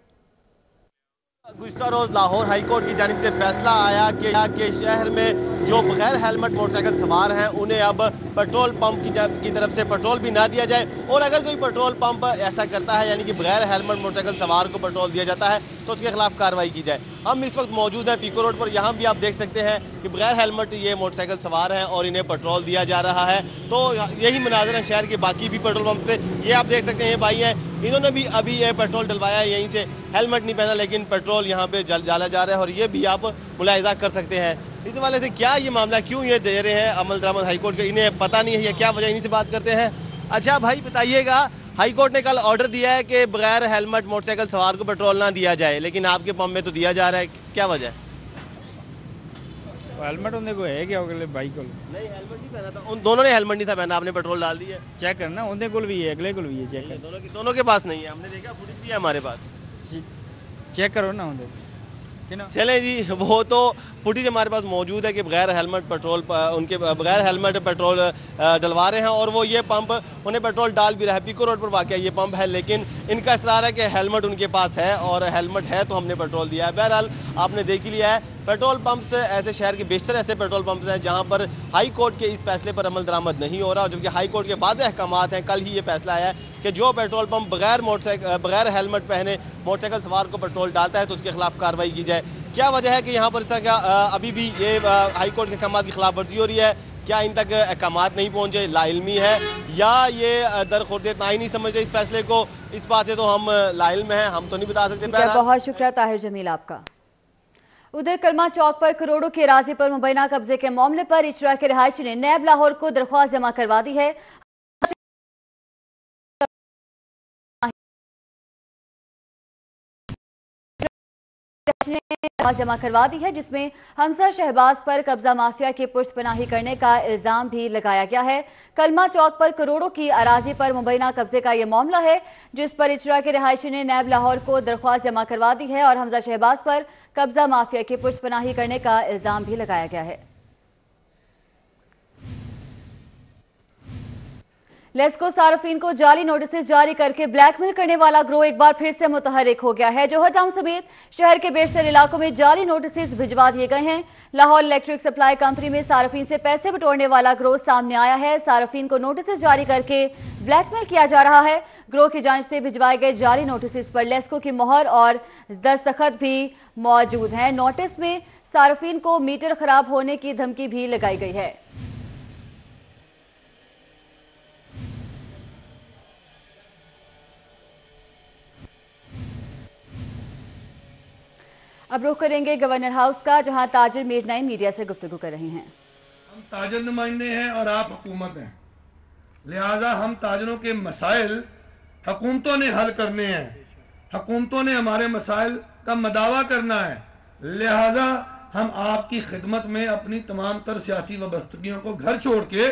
गुज़िश्ता रोज लाहौर हाईकोर्ट की जानिब से फैसला आया कि शहर में जो बगैर हेलमेट मोटरसाइकिल सवार हैं उन्हें अब पेट्रोल पंप की तरफ से पेट्रोल भी ना दिया जाए, और अगर कोई पेट्रोल पंप ऐसा करता है यानी कि बगैर हेलमेट मोटरसाइकिल सवार को पेट्रोल दिया जाता है तो उसके खिलाफ कार्रवाई की जाए। हम इस वक्त मौजूद हैं पीको रोड पर, यहाँ भी आप देख सकते हैं कि बगैर हेलमेट ये मोटरसाइकिल सवार हैं और इन्हें पेट्रोल दिया जा रहा है। तो यही मनाज़र हैं शहर के बाकी भी पेट्रोल पंप पे। ये आप देख सकते हैं, ये भाई हैं, इन्होंने भी अभी ये पेट्रोल डलवाया है, यहीं से हेलमेट नहीं पहना लेकिन पेट्रोल यहाँ पे डाला जा रहा है, और ये भी आप मुलाहिजा कर सकते हैं। इस वाले से क्या ये मामला, क्यों ये दे रहे हैं अमल दरामद हाईकोर्ट के, इन्हें पता नहीं है या क्या वजह, इन्हीं से बात करते हैं। अच्छा भाई बताइएगा, हाईकोर्ट ने कल ऑर्डर दिया है कि बगैर हेलमेट मोटरसाइकिल सवार को पेट्रोल ना दिया जाए, लेकिन आपके पंप में तो दिया जा रहा है, क्या वजह है? हेलमेट उन्हें को है क्या बाइक को नहीं हेलमेट नहीं पहना था, उन दोनों ने हेलमेट नहीं था पहना, आपने पेट्रोल डाल दिया। चेक करना उन्हें को भी है, अगले को भी है, चेक कर। दोनों के पास नहीं है, हमने देखा फुटेज भी है हमारे पास, चेक करो ना उन्हें। चलें जी, वो तो फुटेज हमारे पास मौजूद है कि बगैर हेलमेट पेट्रोल उनके बगैर हेलमेट पेट्रोल डलवा रहे हैं, और वो ये पंप उन्हें पेट्रोल डाल भी रहा है। पीको रोड पर वाकई ये पंप है, लेकिन इनका इसरार है कि हेलमेट उनके पास है और हेलमेट है तो हमने पेट्रोल दिया है। बहरहाल आपने देख ही लिया है, पेट्रोल पंप्स ऐसे शहर के बेशतर ऐसे पेट्रोल पंप्स हैं जहाँ पर हाई कोर्ट के इस फैसले पर अमल दरामद नहीं हो रहा, जबकि हाई कोर्ट के बाद अहकामात हैं। कल ही ये फैसला आया है कि जो पेट्रोल पंप बगैर हेलमेट पहने मोटरसाइकिल सवार को पेट्रोल डालता है तो उसके खिलाफ कार्रवाई की जाए। क्या वजह है कि यहाँ पर अभी भी ये हाई कोर्ट के अहकामात की खिलाफ वर्जी हो रही है? क्या इन तक अहकामात नहीं पहुँचे, लाइल्मी है, या ये दरखुर्द ना ही नहीं समझ रहे इस फैसले को? इस बात से तो हम लाइल्म हैं, हम तो नहीं बता सकते। बहुत शुक्रिया ताहिर जमील आपका। उधर कलमा चौक पर करोड़ों की अराजी पर मुबैना कब्जे के मामले पर इजरा के रिहायशी ने नैब लाहौर को दरख्वास्त जमा करवा दी है। जमा करवा दी है, जिसमें हमजा शहबाज पर कब्जा माफिया की पुश्तपनाही करने का इल्जाम भी लगाया गया है। कलमा चौक पर करोड़ों की अराजी पर मुबैना कब्जे का यह मामला है, जिस पर इजरा के रिहायशी ने नैब लाहौर को दरख्वास्त जमा करवा दी है और हमजा शहबाज पर कब्जा माफिया की पुश्तपनाही करने का इल्जाम भी लगाया गया है। लेस्को सार्फिन को जाली नोटिस जारी करके ब्लैकमेल करने वाला ग्रोह एक बार फिर से मुतहरिक हो गया है। जौहर टाउन समेत शहर के बेशतर इलाकों में जाली नोटिस भिजवा दिए गए हैं। लाहौर इलेक्ट्रिक सप्लाई कंपनी में सार्फिन से पैसे बटोरने वाला ग्रोह सामने आया है। सार्फिन को नोटिस जारी करके ब्लैकमेल किया जा रहा है। ग्रोह की जानिब से भिजवाए गए जाली नोटिस पर लेस्को की मोहर और दस्तखत भी मौजूद हैं। नोटिस में सार्फिन को मीटर खराब होने की धमकी भी लगाई गई है। अब रुख करेंगे गवर्नर हाउस का, जहां ताजिर मीर नईम मीडिया से गुफ्तगू कर रहे हैं। हम ताजिर नुमाइंदे हैं और आप हुकूमत हैं, लिहाजा हम ताजिरों के मसाइल हुकूमतों ने हल करने हैं, हुकूमतों ने हमारे मसाइल का मदावा करना है। लिहाजा हम आपकी खिदमत में अपनी तमाम तर सियासी वाबस्तगियों को घर छोड़ के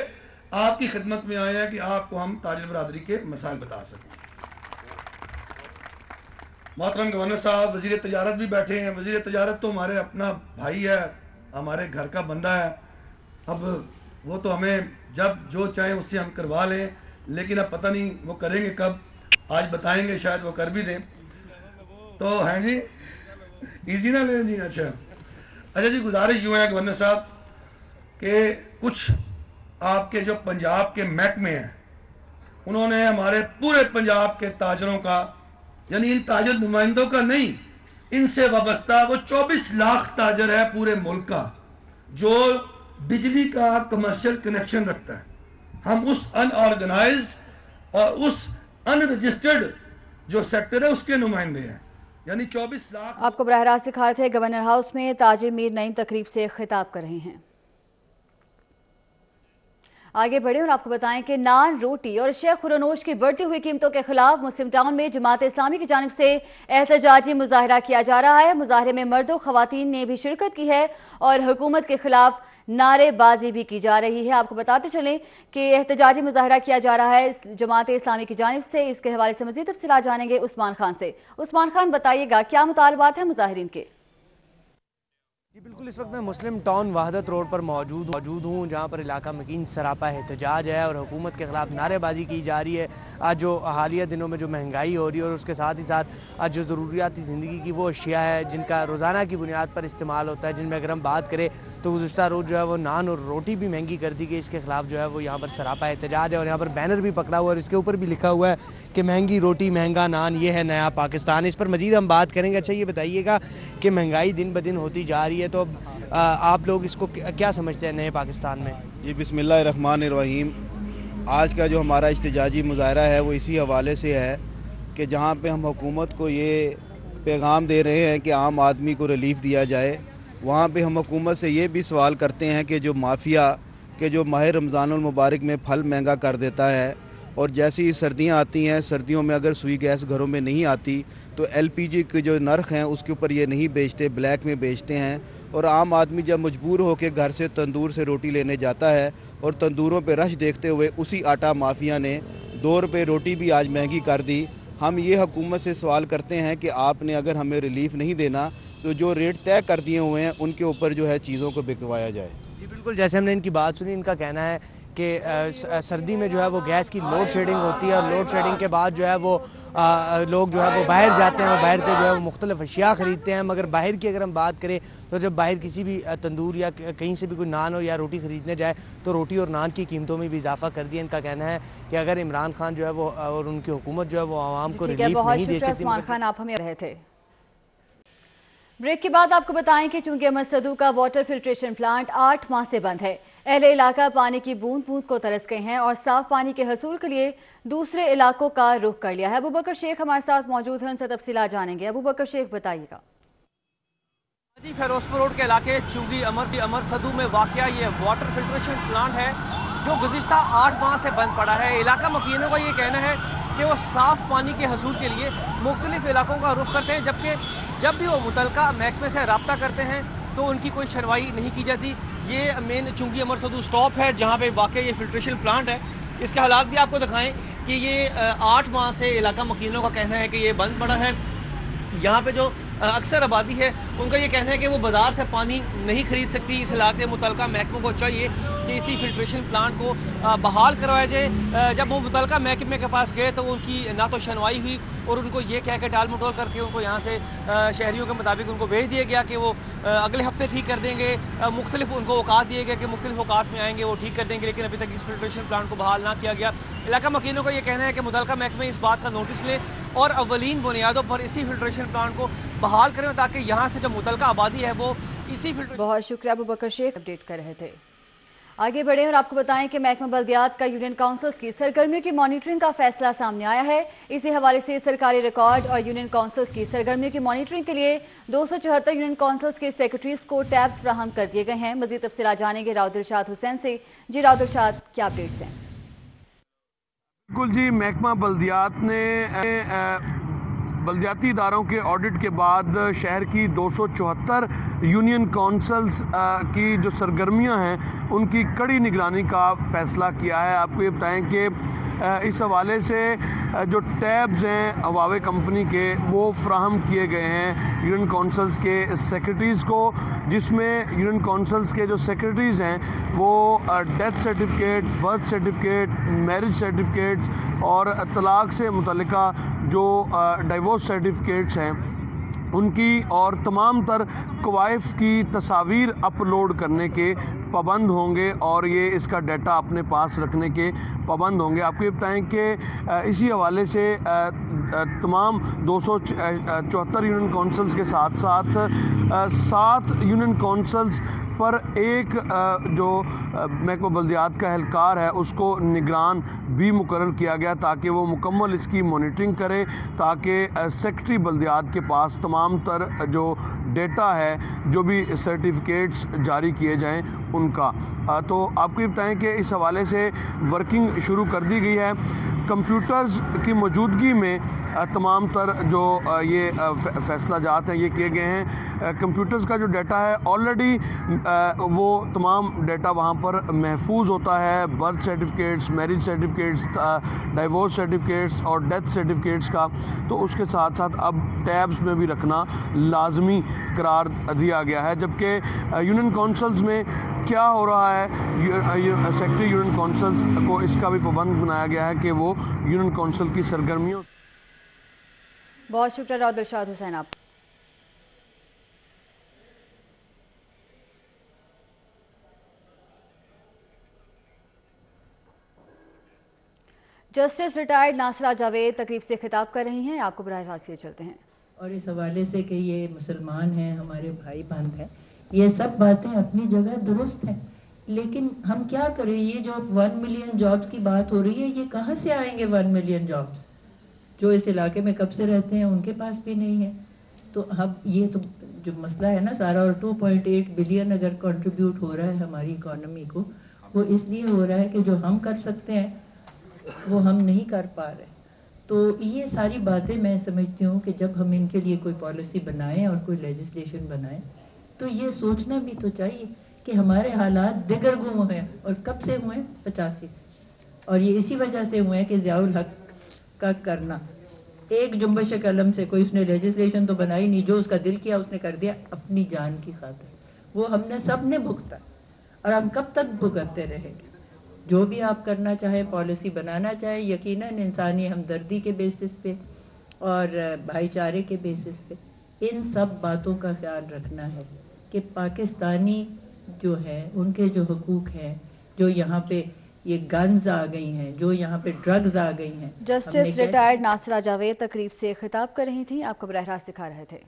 आपकी खिदमत में आए हैं कि आपको हम ताजिर बरादरी के मसाइल बता सकें। मोहतरम गवर्नर साहब, वजीर तजारत भी बैठे हैं। वजीर तजारत तो हमारे अपना भाई है, हमारे घर का बंदा है। अब वो तो हमें जब जो चाहे उससे हम करवा लें, लेकिन अब पता नहीं वो करेंगे कब, आज बताएंगे, शायद वो कर भी दें। तो हैं जी, इजी ना लें जी। अच्छा जी, गुजारिश यूँ है गवर्नर साहब कि कुछ आपके जो पंजाब के महकमे हैं, उन्होंने हमारे पूरे पंजाब के ताजरों का, यानी इन ताजर नुमाइंदों का नहीं, इनसे वाबस्ता वो 24 लाख ताजर है पूरे मुल्क का जो बिजली का कमर्शियल कनेक्शन रखता है। हम उस अनऑर्गेनाइज्ड और उस अनरजिस्टर्ड जो सेक्टर है उसके नुमाइंदे हैं, यानी 24 लाख। आपको बराह रास्त दिखा रहे थे गवर्नर हाउस में ताजिर मीर नईम तकरीब से खिताब कर रहे हैं। आगे बढ़े और आपको बताएं कि नान, रोटी और शेख खुरनोश की बढ़ती हुई कीमतों के खिलाफ मुस्लिम टाउन में जमात इस्लामी की जानिब से एहतजाजी मुजाहरा किया जा रहा है। मुजाहरे में मर्द और खवातीन ने भी शिरकत की है और हुकूमत के खिलाफ नारेबाजी भी की जा रही है। आपको बताते चलें कि एहतजाजी मुजाहरा किया जा रहा है जमात इस्लामी की जानिब से। इसके हवाले से मज़ीद तफसीलात जानेंगे उस्मान खान से। उस्मान खान, बताइएगा क्या मुतालबात है मुजाहिरीन के? जी बिल्कुल, इस वक्त मैं मुस्लिम टाउन वहदत रोड पर मौजूद हूँ, जहाँ पर इलाका मकीन सरापा एहतजाज है और हुकूमत के ख़िलाफ़ नारेबाजी की जा रही है। आज जो हालिया दिनों में जो महंगाई हो रही है और उसके साथ ही साथ आज जो ज़रूरियाती ज़िंदगी की वो अशिया है जिनका रोज़ाना की बुनियाद पर इस्तेमाल होता है, जिनमें अगर हम बात करें तो गुज़श्ता रोज़ जो है वो नान और रोटी भी महंगी कर दी गई। इसके ख़िलाफ़ जो है वो यहाँ पर सरापा एहतजाज है और यहाँ पर बैनर भी पकड़ा हुआ है और इसके ऊपर भी लिखा हुआ है कि महंगी रोटी महंगा नान, ये है नया पाकिस्तान। इस पर मज़ीद हम बात करेंगे। अच्छा, ये बताइएगा कि महंगाई दिन ब दिन होती जा रही है, तो अब आप लोग इसको क्या समझते हैं नए पाकिस्तान में? जी बिस्मिल्लाहिर्रहमानिर्रहीम। आज का जो हमारा इhtजाजी मुजाहरा है वो इसी हवाले से है कि जहाँ पे हम हुकूमत को ये पैगाम दे रहे हैं कि आम आदमी को रिलीफ दिया जाए, वहाँ पे हम हुकूमत से ये भी सवाल करते हैं कि जो माफिया के जो माह रमज़ानुल मुबारक में फल महंगा कर देता है और जैसी ही सर्दियाँ आती हैं, सर्दियों में अगर सुई गैस घरों में नहीं आती तो LPG के जो नर्ख हैं उसके ऊपर ये नहीं बेचते, ब्लैक में बेचते हैं। और आम आदमी जब मजबूर होकर घर से तंदूर से रोटी लेने जाता है और तंदूरों पे रश देखते हुए उसी आटा माफिया ने 2 रुपये रोटी भी आज महंगी कर दी। हम ये हुकूमत से सवाल करते हैं कि आपने अगर हमें रिलीफ नहीं देना तो जो रेट तय कर दिए हुए हैं उनके ऊपर जो है चीज़ों को बिकवाया जाए। जी बिल्कुल, जैसे हमने इनकी बात सुनी, इनका कहना है कि सर्दी में जो है वो गैस की लोड शेडिंग होती है और लोड शेडिंग के बाद जो है वो लोग जो है वो बाहर जाते हैं और बाहर से जो है वो मुख्तलिफ अशिया ख़रीदते हैं। मगर बाहर की अगर हम बात करें तो जब बाहर किसी भी तंदूर या कहीं से भी कोई नान और या रोटी ख़रीदने जाए तो रोटी और नान की कीमतों में भी इजाफा कर दिया। इनका कहना है कि अगर इमरान खान जो है वो और उनकी हुकूमत जो है वो आवाम को रिलीफ नहीं दे सकती। उस्मान खान, आप हमें रहे थे। ब्रेक के बाद आपको बताएं कि चूंकि अहमद सदू का वाटर फिल्ट्रेशन प्लांट 8 माह से बंद है, अहले इलाका पानी की बूंद बूंद को तरस गए हैं और साफ पानी के हसूल के लिए दूसरे इलाकों का रुख कर लिया है। अबू बकर शेख हमारे साथ मौजूद हैं, उनसे तफसीलात जानेंगे। अबू बकर शेख, बताइएगा। जी, फिरोजपुर रोड के इलाके चुंगी अमर सदू में वाक़या ये वाटर फिल्ट्रेशन प्लांट है जो गुज़िश्ता 8 माह से बंद पड़ा है। इलाका मकीनों का ये कहना है कि वो साफ़ पानी के हसूल के लिए मुख्तलिफ इलाकों का रुख करते हैं, जबकि जब भी वो मुतलका महकमे से रब्ता करते हैं तो उनकी कोई सुनवाई नहीं की जाती। ये मेन चुंगी अमर सदू स्टॉप है जहाँ पे वाकई ये फिल्ट्रेशन प्लांट है। इसके हालात भी आपको दिखाएं कि ये 8 माह से इलाका मकीनों का कहना है कि ये बंद पड़ा है। यहाँ पे जो अक्सर आबादी है उनका ये कहना है कि वो बाज़ार से पानी नहीं ख़रीद सकती। इस इलाके मुतलका महकमों को चाहिए कि इसी फिल्ट्रेशन प्लांट को बहाल करवाया जाए। जब वो मुतलका महकमे के पास गए तो उनकी ना तो सुनवाई हुई और उनको ये कह के टाल मटोल करके उनको यहाँ से शहरियों के मुताबिक उनको भेज दिया गया कि वो अगले हफ्ते ठीक कर देंगे। मुख्तलिफ उनको औकात दिए गए कि मुख्तलिफ औकात में आएंगे, वो ठीक कर देंगे, लेकिन अभी तक इस फिल्ट्रेशन प्लांट को बहाल ना किया गया। इलाका मकीनों का ये कहना है कि मुतलका महकमे इस बात का नोटिस लें और अव्वलीन बुनियादों पर इसी फिल्ट्रेशन प्लांट को बहाल करें ताकि यहाँ से जो मुतलका आबादी है वो इसी फिल्ट्रेशन। बहुत शुक्रिया अबू बकर शेख, अपडेट कर रहे थे। आगे बढ़े और आपको बताएं कि महकमा बल्दियात का यूनियन काउंसिल्स की सरगर्मियों की मॉनिटरिंग का फैसला सामने आया है। इसी हवाले से सरकारी रिकॉर्ड और यूनियन काउंसिल्स की सरगर्मियों की मॉनिटरिंग के लिए 274 यूनियन काउंसिल्स के सेक्रेटरीज को टैब्स फ्राहम कर दिए गए हैं। मजीद तफसीलात जानेंगे राव दिलशाद हुसैन से। जी राव दिलशाद, क्या अपडेट्स हैं? बिल्कुल जी, महकमा बल्दियात ने बल्दियाती इदारों के ऑडिट के बाद शहर की 274 यूनियन काउंसिल्स की जो सरगर्मियां हैं उनकी कड़ी निगरानी का फ़ैसला किया है। आपको ये बताएं कि इस हवाले से जो टैब्स हैं हवावे कंपनी के वो फ्राहम किए गए हैं यूनियन काउंसिल्स के सेक्रेटरीज़ को, जिसमें यूनियन काउंसिल्स के जो सेक्रेटरीज़ हैं वो death certificate, birth certificate, marriage certificates और तलाक से मुतल्लिका जो डाइवोर्स सर्टिफिकेट्स हैं उनकी और तमाम तर कवाइफ की तस्वीर अपलोड करने के पाबंद होंगे और ये इसका डाटा अपने पास रखने के पाबंद होंगे। आपको ये बताएं कि इसी हवाले से तमाम 274 यूनियन काउंसिल्स के साथ साथ 7 यूनियन काउंसिल्स पर एक जो महकमा बल्दियात का एहलकार है उसको निगरान भी मुकर्रर किया गया ताकि वो मुकम्मल इसकी मॉनिटरिंग करे, ताकि सेक्रेटरी बल्दियात के पास तमाम तर जो डेटा है, जो भी सर्टिफिकेट्स जारी किए जाएं उनका। तो आपको ये बताएं कि इस हवाले से वर्किंग शुरू कर दी गई है। कंप्यूटर्स की मौजूदगी में तमाम तर जो ये फैसला जात हैं ये किए गए हैं। कंप्यूटर्स का जो डाटा है ऑलरेडी वो तमाम डाटा वहाँ पर महफूज होता है, birth certificates, marriage certificates, divorce certificates और डेथ सर्टिफिकेट्स का। तो उसके साथ साथ अब टैब्स में भी रखना लाजमी करार दिया गया है। जबकि यूनियन काउंसिल्स में क्या हो रहा है, सेक्रेटरी यूनियन काउंसिल्स को इसका भी पाबंद बनाया गया है कि वो यूनियन काउंसिल की सरगर्मियों। बहुत शुक्रिया राव दिलशाद हुसैन आप। जस्टिस रिटायर्ड नासरा जावेद तकरीब से खिताब कर रही हैं, आपको बराह रास्त लिए चलते हैं। और इस हवाले से कि ये मुसलमान हैं, हमारे भाई बंद हैं, ये सब बातें अपनी जगह दुरुस्त हैं, लेकिन हम क्या करें? ये जो 1 मिलियन जॉब्स की बात हो रही है, ये कहाँ से आएंगे 1 मिलियन जॉब्स? जो इस इलाके में कब से रहते हैं उनके पास भी नहीं है। तो अब ये तो जो मसला है ना सारा, और 2.8 बिलियन अगर कंट्रीब्यूट हो रहा है हमारी इकोनॉमी को, वो इसलिए हो रहा है कि जो हम कर सकते हैं वो हम नहीं कर पा रहे। तो ये सारी बातें मैं समझती हूँ कि जब हम इनके लिए कोई पॉलिसी बनाएं और कोई लेजिस्लेशन बनाएं तो ये सोचना भी तो चाहिए कि हमारे हालात दिगरगुम हुए हैं। और कब से हुए हैं? 85 से। और ये इसी वजह से हुए हैं कि ज़ियाउल हक का करना, एक जुम्बश कलम से कोई उसने लेजिस्लेशन तो बनाई नहीं, जो उसका दिल किया उसने कर दिया अपनी जान की खातिर। वो हमने सब ने भुगता और हम कब तक भुगतते रहेंगे? जो भी आप करना चाहे, पॉलिसी बनाना चाहे, यकीनन इंसानी हमदर्दी के बेसिस पे और भाईचारे के बेसिस पे इन सब बातों का ख्याल रखना है कि पाकिस्तानी जो है उनके जो हुकूक हैं, जो यहाँ पे ये गन्स आ गई हैं, जो यहाँ पे ड्रग्स आ गई हैं। जस्टिस रिटायर्ड नासरा जावेद तकरीब से खिताब कर रही थी, आपको बराह रास्त दिखा रहे थे।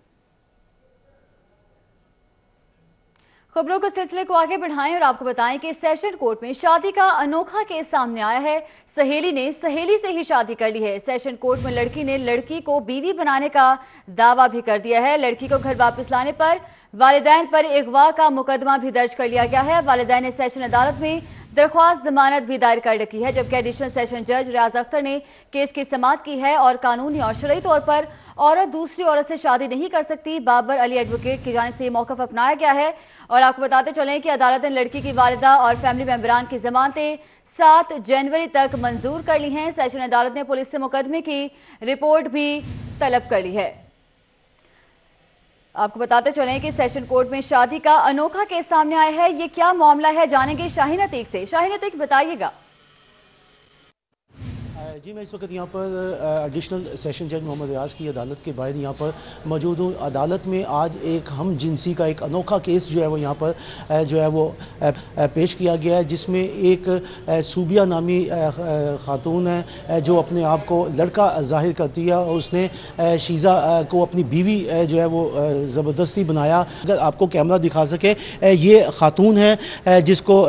खबरों के सिलसिले को आगे बढ़ाएं और आपको बताएं कि सेशन कोर्ट में शादी का अनोखा केस सामने आया है। सहेली ने सहेली से ही शादी कर ली है। सेशन कोर्ट में लड़की ने लड़की को बीवी बनाने का दावा भी कर दिया है। लड़की को घर वापस लाने पर वालिदैन पर अगवा का मुकदमा भी दर्ज कर लिया गया है। वालिदैन ने सेशन अदालत में दरख्वास्त जमानत भी दायर कर रखी है, जबकि एडिशनल सेशन जज रियाज अख्तर ने केस की समाअत की है और कानूनी और शरई तौर पर औरत दूसरी औरत से शादी नहीं कर सकती। बाबर अली एडवोकेट की जानिब से मौक़िफ़ अपनाया गया है। और आपको बताते चलें कि अदालत ने लड़की की वालिदा और फैमिली मेंबरान की जमानतें 7 जनवरी तक मंजूर कर ली हैं। सेशन अदालत ने पुलिस से मुकदमे की रिपोर्ट भी तलब कर ली है। आपको बताते चलें कि सेशन कोर्ट में शादी का अनोखा केस सामने आया है। ये क्या मामला है, जानेंगे शाहीन अतीक से। शाहीन अतीक, बताइएगा। जी, मैं इस वक्त यहाँ पर एडिशनल सेशन जज मोहम्मद रियाज की अदालत के बाहर यहाँ पर मौजूद हूँ। अदालत में आज एक हम जिनसी का एक अनोखा केस जो है वो यहाँ पर जो है वो पेश किया गया है, जिसमें एक सूबिया नामी खातून है जो अपने आप को लड़का जाहिर करती है और उसने शीज़ा को अपनी बीवी जो है वो ज़बरदस्ती बनाया। अगर आपको कैमरा दिखा सके, ये खातून है जिसका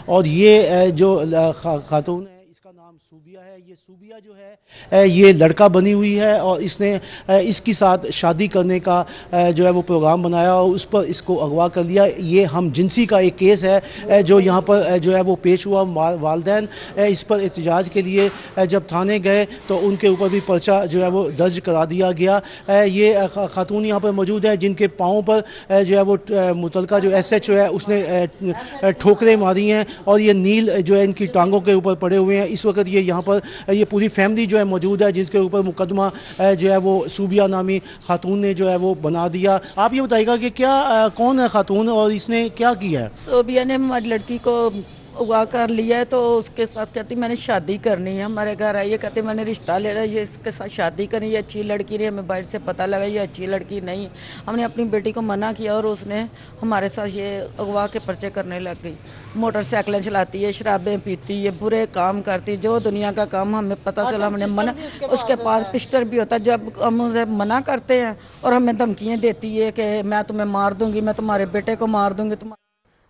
और ये जो खातून है इसका नाम सूबिया है। ये सूबिया जो है ये लड़का बनी हुई है और इसने इसके साथ शादी करने का जो है वो प्रोग्राम बनाया और उस पर इसको अगवा कर लिया। ये हम जिनसी का एक केस है जो यहाँ पर जो है वो पेश हुआ। वालिदैन इस पर एहतजाज के लिए जब थाने गए तो उनके ऊपर भी पर्चा जो है वो दर्ज करा दिया गया। ये खातून यहाँ पर मौजूद है जिनके पाँव पर जो है वो मुतलका जो SHO है उसने ठोकरें मारी हैं और ये नील जो है इनकी टांगों के ऊपर पड़े हुए हैं। इस वक्त ये यहाँ पर ये पूरी फैमिली जो है मौजूद है जिसके ऊपर मुकदमा जो है वो सूबिया नामी खातून ने जो है वो बना दिया। आप ये बताइएगा कि क्या कौन है खातून और इसने क्या किया है? सूबिया ने हमारी लड़की को उगा कर लिया है तो उसके साथ कहती मैंने शादी करनी है। हमारे घर आई है कहती मैंने रिश्ता ले रहा है, ये इसके साथ शादी करनी, ये अच्छी लड़की नहीं। हमें बाहर से पता लगा ये अच्छी लड़की नहीं। हमने अपनी बेटी को मना किया और उसने हमारे साथ ये अगवा के पर्चे करने लग गई। मोटरसाइकिलें चलाती है, शराबें पीती है, बुरे काम करती है, जो दुनिया का काम हमें पता चला। हमने मना, उसके पास पिस्टल भी होता है। जब हम उसे मना करते हैं और हमें धमकियाँ देती है कि मैं तुम्हें मार दूंगी, मैं तुम्हारे बेटे को मार दूंगी।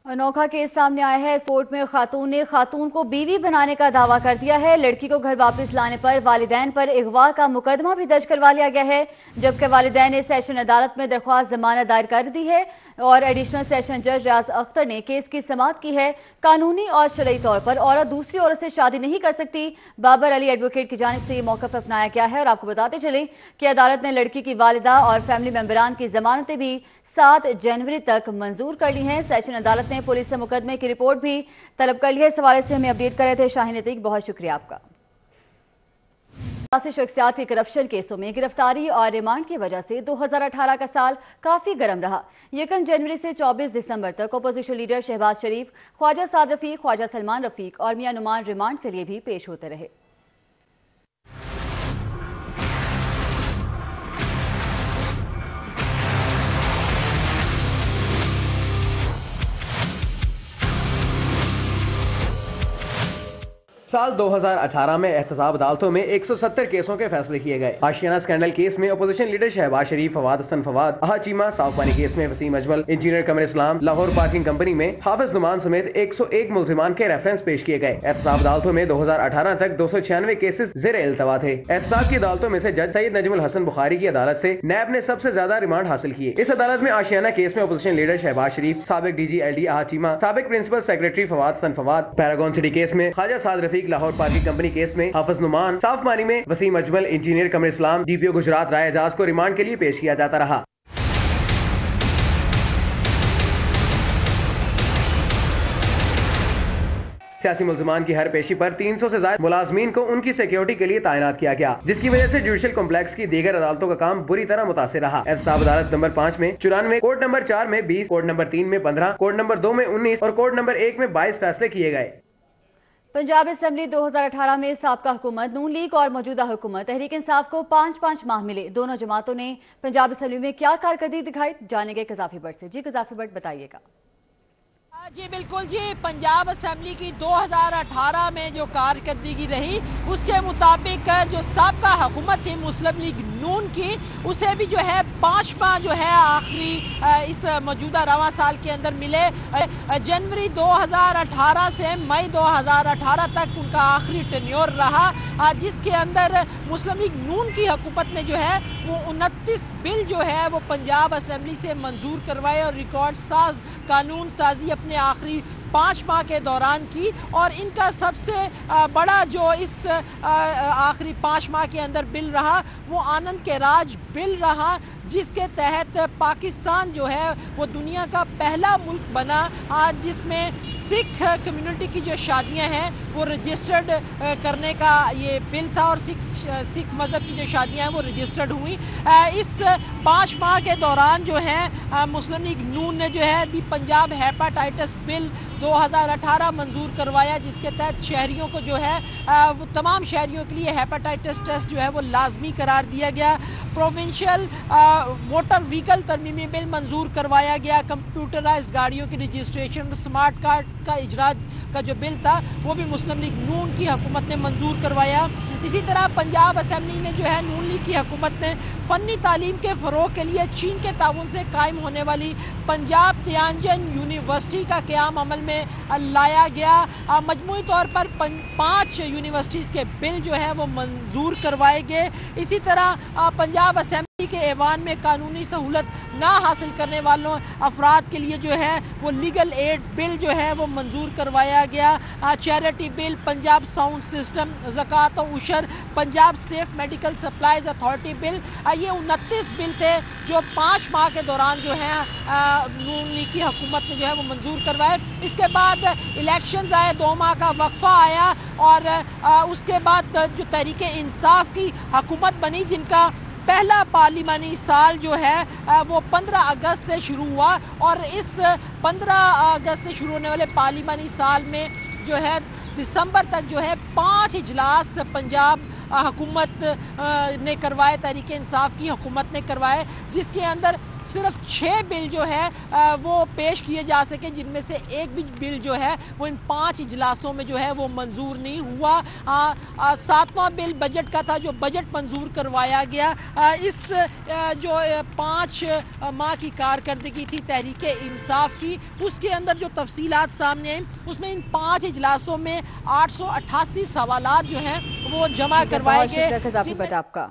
अनोखा केस सामने आया है। कोर्ट में खातून ने खातून को बीवी बनाने का दावा कर दिया है। लड़की को घर वापस लाने पर वालिदैन पर अगवा का मुकदमा भी दर्ज करवा लिया गया है, जबकि वालिदैन ने सेशन अदालत में दरख्वास्त जमानत दायर कर दी है और एडिशनल सेशन जज रियाज अख्तर ने केस की समाअत की है। कानूनी और शरई तौर पर औरत दूसरी औरत से शादी नहीं कर सकती। बाबर अली एडवोकेट की जानिब से ये मौक़िफ़ अपनाया गया है और आपको बताते चलें कि अदालत ने लड़की की वालिदा और फैमिली मेंबरान की जमानतें भी 7 जनवरी तक मंजूर कर ली हैं। सेशन अदालत ने पुलिस से मुकदमे की रिपोर्ट भी तलब कर ली है। इस हवाले से हमें अपडेट कर रहे थे शाहीन अतीक, बहुत शुक्रिया आपका। सियासी शख्सियात के करप्शन केसों में गिरफ्तारी और रिमांड की वजह से 2018 का साल काफी गर्म रहा। 1 जनवरी से 24 दिसंबर तक अपोजिशन लीडर शहबाज शरीफ, ख्वाजा साद रफीक, ख्वाजा सलमान रफीक और मियां नुमान रिमांड के लिए भी पेश होते रहे। साल 2018 में एहतसाब अदालतों में 170 केसों के फैसले किए गए। आशियाना स्कैंडल केस में अपोजिशन लीडर शहबाज शरीफ, फवाद हसन फवाद, आहा चीमा, साफ पानी केस में वसीम अजमल, इंजीनियर कमर इस्लाम, लाहौर पार्किंग कंपनी में हाफिज नुमान समेत 101 मुल्जिमान के रेफरेंस पेश किए गए। एहतसाब अदालतों में 2018 तक 296 केसेस ज़ेर इल्तवा थे। एहतसाब की अदालतों में से जज सईद नजमुल हसन बुखारी की अदालत से नैब ने सबसे ज्यादा रिमांड हासिल किए। इस अदालत में आशियाना केस में अपोजिशन लीडर शहबाज शरीफ, साबिक DG LD आहा चीमा, साबिक principal secretary Fawad Hasan Fawad, paragon city case में ख्वाजा साद रफीक, लाहौर पार्किंग केस में हाफिज नुमान, साफ पानी में वसीम अजमल, इंजीनियर कमर इस्लाम, DPO गुजरात राय एजाज को रिमांड के लिए पेश किया जाता रहा। सियासी मुल्जिमान की हर पेशी पर 300 से ज्यादा मुलाजमीन को उनकी सिक्योरिटी के लिए तैनात किया गया, जिसकी वजह से जुडिशल कॉम्प्लेक्स की दीगर अदालतों का काम बुरी तरह मुतासिर रहा। एहतसाब अदालत नंबर 5 में 94, कोर्ट नंबर 4 में 20, कोर्ट नंबर 3 में 15, कोर्ट नंबर 2 में 19 और कोर्ट नंबर 1 में 22 फैसले किए गए। पंजाब असेंबली 2018 में साबका हुकूमत नून लीग और मौजूदा हुकूमत तहरीक इंसाफ को 5-5 माह मिले। दोनों जमातों ने पंजाब असेंबली में क्या कारकर्दगी दिखाई, जानेंगे कजाफी भट्ट से। जी कजाफी भट्ट, बताइएगा। जी बिल्कुल जी, पंजाब असेंबली की 2018 में जो कारकर्दगी रही उसके मुताबिक जो साबका हुकूमत थी मुस्लिम लीग नून की, उसे भी जो है 5 माह जो है आखिरी इस मौजूदा रवा साल के अंदर मिले। जनवरी 2018 से मई 2018 तक उनका आखिरी टेन्योर रहा, जिसके अंदर मुस्लिम लीग नून की हुकूमत ने जो है वो 29 बिल जो है वो पंजाब असेंबली से मंजूर करवाए और रिकॉर्ड साज कानून साजी अपने आखिरी 5 माह के दौरान की। और इनका सबसे बड़ा जो इस आखिरी 5 माह के अंदर बिल रहा वो आनंद के राज बिल रहा, जिसके तहत पाकिस्तान जो है वो दुनिया का पहला मुल्क बना जिसमें सिख कम्युनिटी की जो शादियां हैं वो रजिस्टर्ड करने का ये बिल था और सिख मज़हब की जो शादियां हैं वो रजिस्टर्ड हुई। इस 5 माह के दौरान जो है मुस्लिम लीग नून ने जो है दी पंजाब हेपाटाइटिस बिल 2018 मंजूर करवाया, जिसके तहत शहरियों को जो है वो तमाम शहरियों के लिए हेपाटाइटिस टेस्ट जो है वो लाजमी करार दिया गया। प्रोविंशियल मोटर व्हीकल तरमीमी बिल मंजूर करवाया गया। कंप्यूटराइज्ड गाड़ियों की रजिस्ट्रेशन, स्मार्ट कार्ड का इजरा का जो बिल था वो भी मुस्लिम लीग नून की हुकूमत ने मंजूर करवाया। इसी तरह पंजाब असेंबली ने जो है नून लीग की हुकूमत ने फ़नी तालीम के फ़रोग़ के लिए चीन के ताउन से कायम होने वाली पंजाब ध्यानचंद यूनिवर्सिटी का क़याम अमल में लाया गया। मजमूई तौर पर 5 यूनिवर्सिटीज़ के बिल जो है वो मंजूर करवाए गए। इसी तरह पंजाब असेंबली के ऐवान में कानूनी सहूलत ना हासिल करने वालों अफराद के लिए जो है वो लीगल एड बिल जो है वो मंजूर करवाया गया। Charity bill, Punjab sound system, ज़कात और उशर, Punjab safe medical supplies authority bill, ये 29 बिल थे जो 5 माह के दौरान जो है नून लीग की हुकूमत ने जो है वो मंजूर करवाए। इसके बाद इलेक्शंस आए, 2 माह का वक्फा आया और उसके बाद जो तहरीक इंसाफ की हुकूमत बनी, जिनका पहला पार्लिमानी साल जो है वो 15 अगस्त से शुरू हुआ और इस 15 अगस्त से शुरू होने वाले पार्लिमानी साल में जो है दिसंबर तक जो है 5 इजलास पंजाब हुकूमत ने करवाए, तहरीक इंसाफ की हुकूमत ने करवाए, जिसके अंदर सिर्फ 6 बिल जो है वो पेश किए जा सके, जिनमें से एक भी बिल जो है वो इन 5 इजलासों में जो है वो मंजूर नहीं हुआ। 7वां बिल बजट का था जो बजट मंजूर करवाया गया। इस जो 5 माह की कारकर्दगी थी तहरीक इंसाफ की, उसके अंदर जो तफसीलात सामने आई उसमें इन 5 इजलासों में 888 सवालात जो हैं वो जमा करवाए गए। आपका